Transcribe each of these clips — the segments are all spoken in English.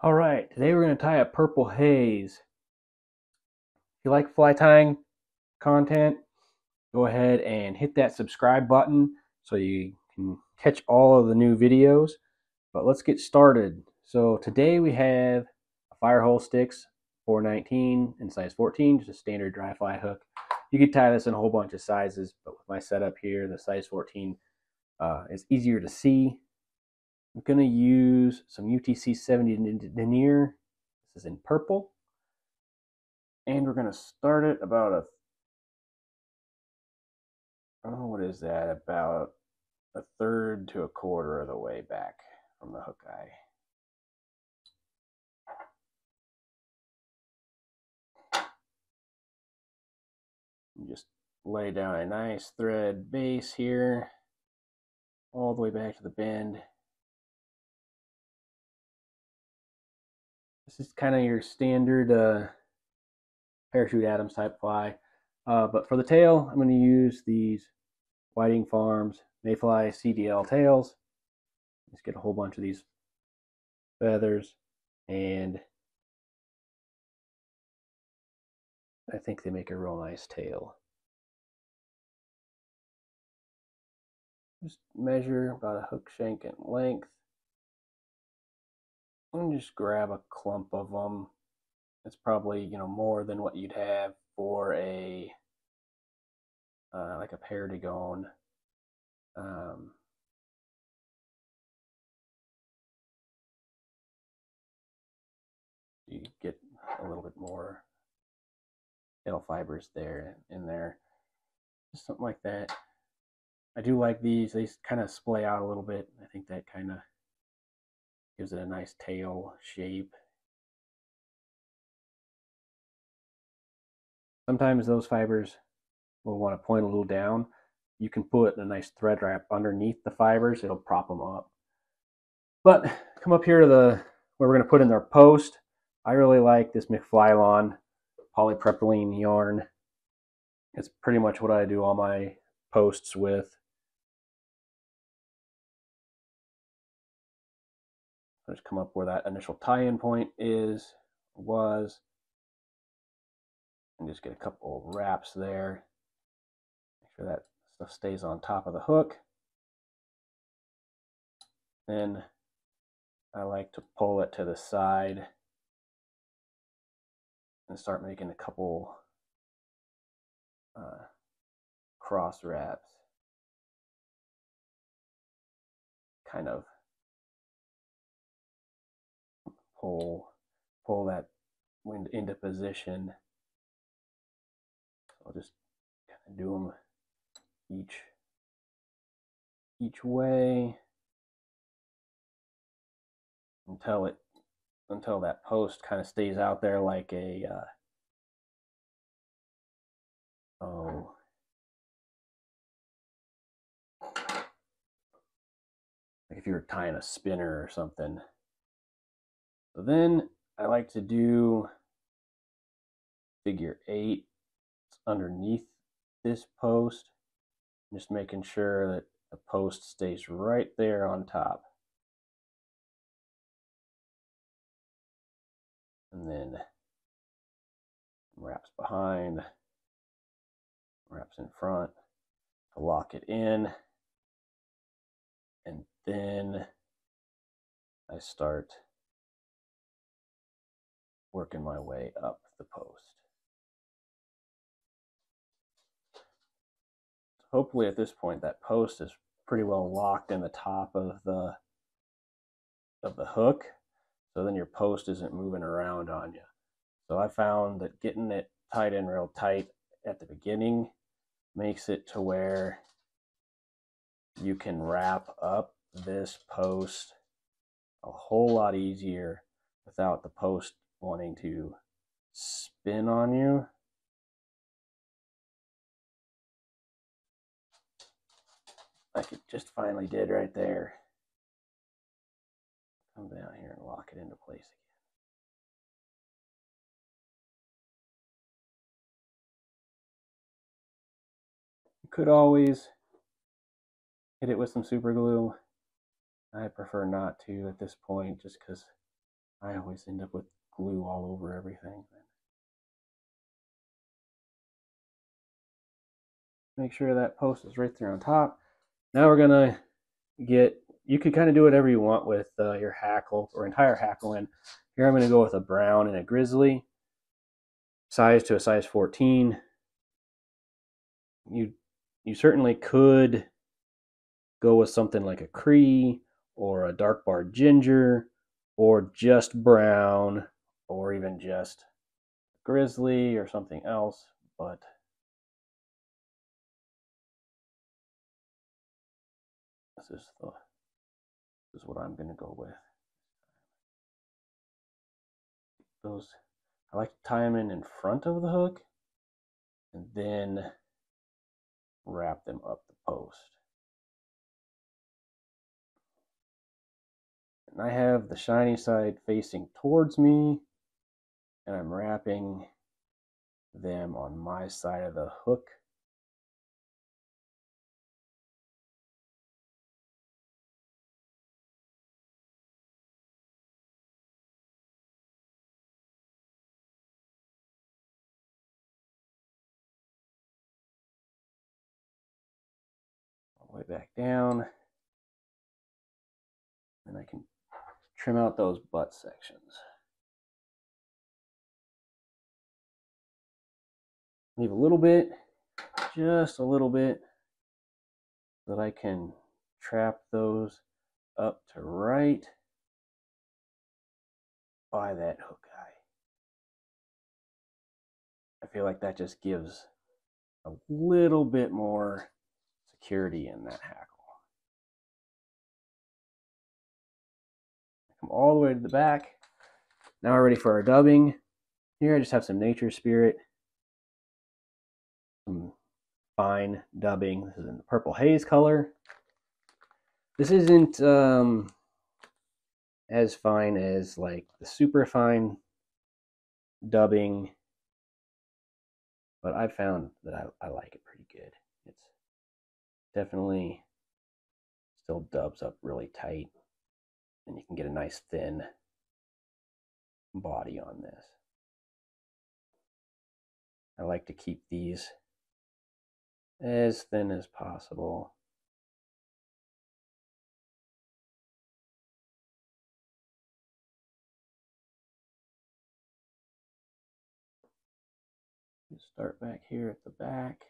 All right, today we're going to tie a Purple Haze. If you like fly tying content, go ahead and hit that subscribe button so you can catch all of the new videos. But let's get started. So today we have a Firehole Sticks 419 in size 14, just a standard dry fly hook. You could tie this in a whole bunch of sizes, but with my setup here, the size 14 is easier to see. I'm going to use some UTC 70 Denier. This is in purple. And we're going to start it about what is that? About a third to a quarter of the way back from the hook eye. And just lay down a nice thread base here, all the way back to the bend. This is kind of your standard Parachute Adams type fly. But for the tail, I'm going to use these Whiting Farms Mayfly CDL tails. Just get a whole bunch of these feathers, and I think they make a real nice tail. Just measure about a hook shank in length, and just grab a clump of them. It's probably more than what you'd have for a like a perdigon. You get a little bit more tail fibers in there, just something like that. I do like these. They kind of splay out a little bit. I think that kind of gives it a nice tail shape. Sometimes those fibers will want to point a little down. You can put a nice thread wrap underneath the fibers. It'll prop them up. But come up here to where we're going to put in our post. I really like this McFlylon polypropylene yarn. It's pretty much what I do all my posts with. Just come up where that initial tie-in point was, and just get a couple wraps there. Make sure that stuff stays on top of the hook. Then I like to pull it to the side and start making a couple cross wraps. Kind of pull that wind into position. I'll just kind of do them each way until that post kind of stays out there like a like if you were tying a spinner or something. So then I like to do figure 8 underneath this post, just making sure that the post stays right there on top. And then wraps behind, wraps in front to lock it in. And then I start working my way up the post. Hopefully at this point that post is pretty well locked in the top of the hook, so then your post isn't moving around on you. So I found that getting it tied in real tight at the beginning makes it to where you can wrap up this post a whole lot easier without the post wanting to spin on you. Like it just finally did right there. Come down here and lock it into place again. You could always hit it with some super glue. I prefer not to at this point, just because I always end up with glue all over everything. Make sure that post is right there on top. Now we're gonna get, you could kind of do whatever you want with your hackle or entire hackle. And here I'm gonna go with a brown and a grizzly, size to a size 14. You certainly could go with something like a Cree or a dark bar ginger or just brown or even just grizzly or something else, but this is what I'm going to go with. Those, I like to tie them in front of the hook and then wrap them up the post. And I have the shiny side facing towards me, and I'm wrapping them on my side of the hook. All the way back down. And I can trim out those butt sections. Leave a little bit, just a little bit, so that I can trap those up to right by that hook eye. I feel like that just gives a little bit more security in that hackle. Come all the way to the back. Now we're ready for our dubbing. Here I just have some Nature Spirit, some fine dubbing. This is in the Purple Haze color. This isn't as fine as like the super fine dubbing, but I found that I like it pretty good. It's definitely still dubs up really tight, and you can get a nice thin body on this. I like to keep these as thin as possible. Start back here at the back.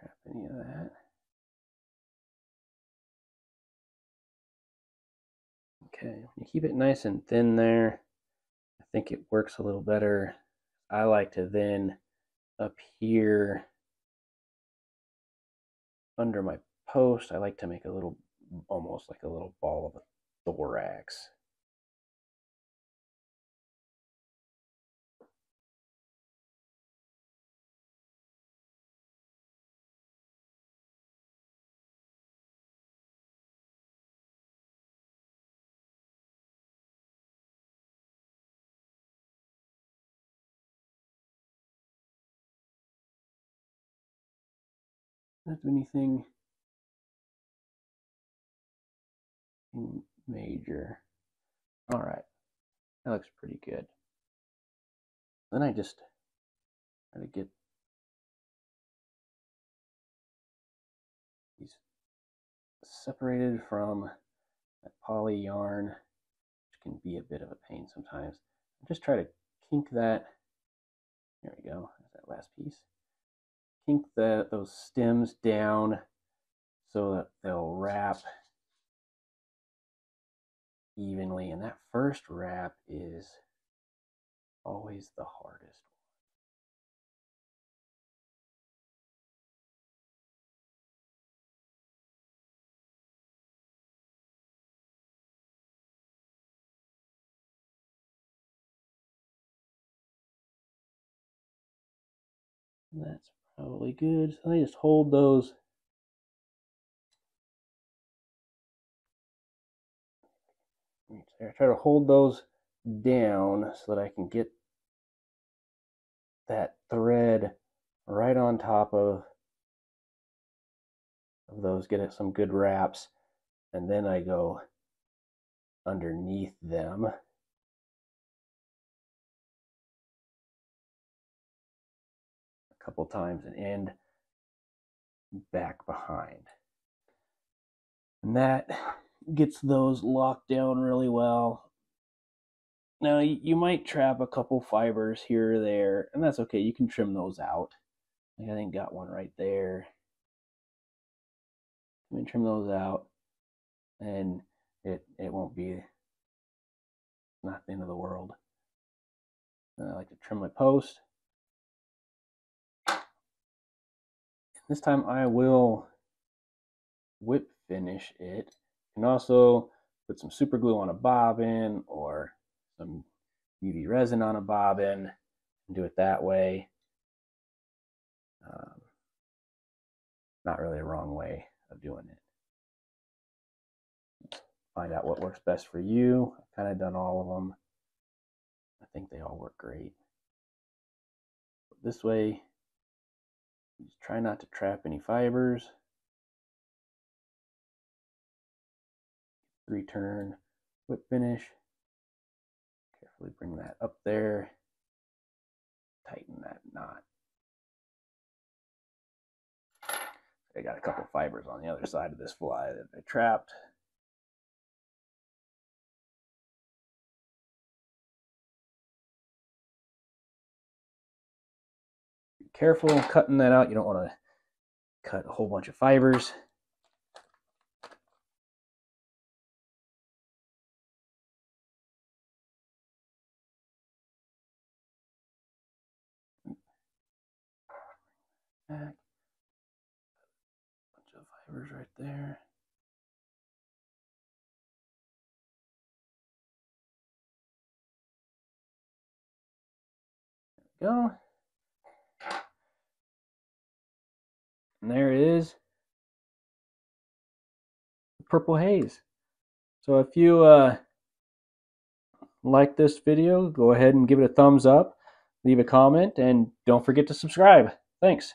Trap any of that. Okay, when you keep it nice and thin there, I think it works a little better. I like to then up here under my post, I like to make a little, almost like a little ball of a thorax. Not do anything major. All right, that looks pretty good. Then I just try to get these separated from that poly yarn, which can be a bit of a pain sometimes. Just try to kink that. There we go. There's that last piece. kink those stems down so that they'll wrap evenly. And that first wrap is always the hardest. And that's probably good. So I just hold those. I try to hold those down so that I can get that thread right on top of those, get some good wraps, and then I go underneath them. A couple times and end back behind. And that gets those locked down really well. Now you might trap a couple fibers here or there, and that's okay. You can trim those out. Like I think got one right there. You can trim those out, and it won't be not the end of the world. And I like to trim my post. This time I will whip finish it. You can also put some super glue on a bobbin or some UV resin on a bobbin and do it that way. Not really a wrong way of doing it. Find out what works best for you. I've kind of done all of them. I think they all work great. But this way, just try not to trap any fibers. Return, whip finish. Carefully bring that up there. Tighten that knot. I got a couple fibers on the other side of this fly that I trapped. Be careful cutting that out. You don't want to cut a whole bunch of fibers. Back. Bunch of fibers right there. There we go. And there it is. Purple Haze. So if you like this video, go ahead and give it a thumbs up, leave a comment, and don't forget to subscribe. Thanks.